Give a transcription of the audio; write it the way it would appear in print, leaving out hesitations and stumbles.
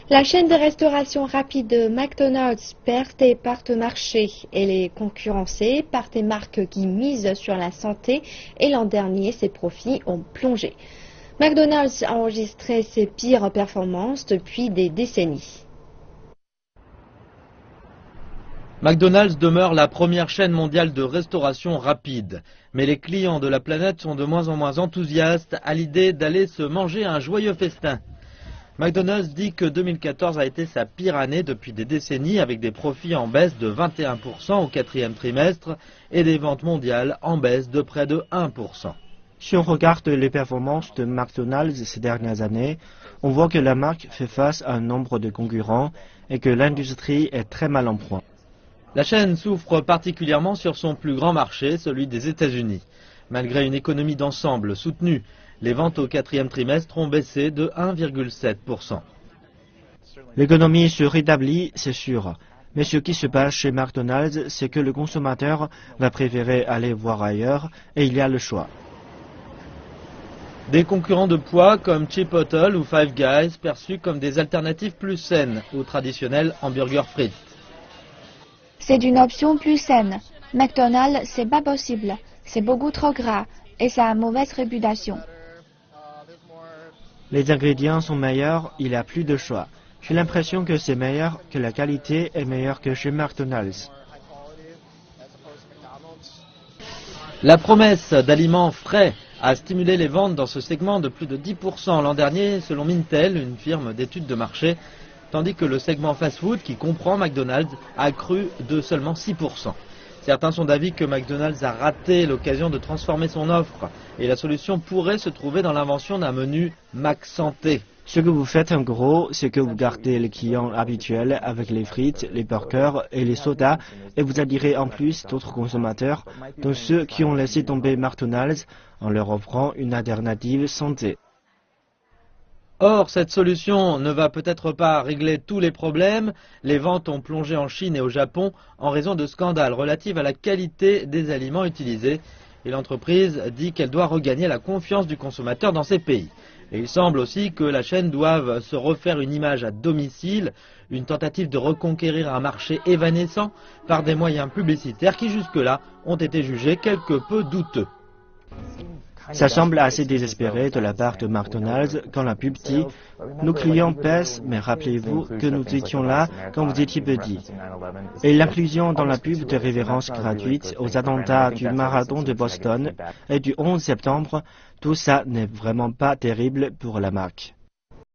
La chaîne de restauration rapide McDonald's perd des parts de marché. Elle est concurrencée par des marques qui misent sur la santé et l'an dernier, ses profits ont plongé. McDonald's a enregistré ses pires performances depuis des décennies. McDonald's demeure la première chaîne mondiale de restauration rapide. Mais les clients de la planète sont de moins en moins enthousiastes à l'idée d'aller se manger un joyeux festin. McDonald's dit que 2014 a été sa pire année depuis des décennies avec des profits en baisse de 21% au quatrième trimestre et des ventes mondiales en baisse de près de 1%. Si on regarde les performances de McDonald's ces dernières années, on voit que la marque fait face à un nombre de concurrents et que l'industrie est très mal en point. La chaîne souffre particulièrement sur son plus grand marché, celui des États-Unis. Malgré une économie d'ensemble soutenue, les ventes au quatrième trimestre ont baissé de 1,7%. L'économie se rétablit, c'est sûr. Mais ce qui se passe chez McDonald's, c'est que le consommateur va préférer aller voir ailleurs et il y a le choix. Des concurrents de poids comme Chipotle ou Five Guys perçus comme des alternatives plus saines aux traditionnels hamburgers frites. C'est une option plus saine. McDonald's, c'est pas possible. C'est beaucoup trop gras et ça a mauvaise réputation. Les ingrédients sont meilleurs, il n'y a plus de choix. J'ai l'impression que c'est meilleur, que la qualité est meilleure que chez McDonald's. La promesse d'aliments frais a stimulé les ventes dans ce segment de plus de 10% l'an dernier, selon Mintel, une firme d'études de marché, tandis que le segment fast-food, qui comprend McDonald's, a cru de seulement 6%. Certains sont d'avis que McDonald's a raté l'occasion de transformer son offre et la solution pourrait se trouver dans l'invention d'un menu Mac Santé. Ce que vous faites en gros, c'est que vous gardez les clients habituels avec les frites, les burgers et les sodas et vous attirez en plus d'autres consommateurs, dont ceux qui ont laissé tomber McDonald's en leur offrant une alternative santé. Or, cette solution ne va peut-être pas régler tous les problèmes. Les ventes ont plongé en Chine et au Japon en raison de scandales relatifs à la qualité des aliments utilisés. Et l'entreprise dit qu'elle doit regagner la confiance du consommateur dans ces pays. Et il semble aussi que la chaîne doive se refaire une image à domicile, une tentative de reconquérir un marché évanescent par des moyens publicitaires qui jusque-là ont été jugés quelque peu douteux. Ça semble assez désespéré de la part de McDonald's quand la pub dit « Nos clients baissent, mais rappelez-vous que nous étions là quand vous étiez petits ». Et l'inclusion dans la pub de révérences gratuites aux attentats du marathon de Boston et du 11 septembre, tout ça n'est vraiment pas terrible pour la marque.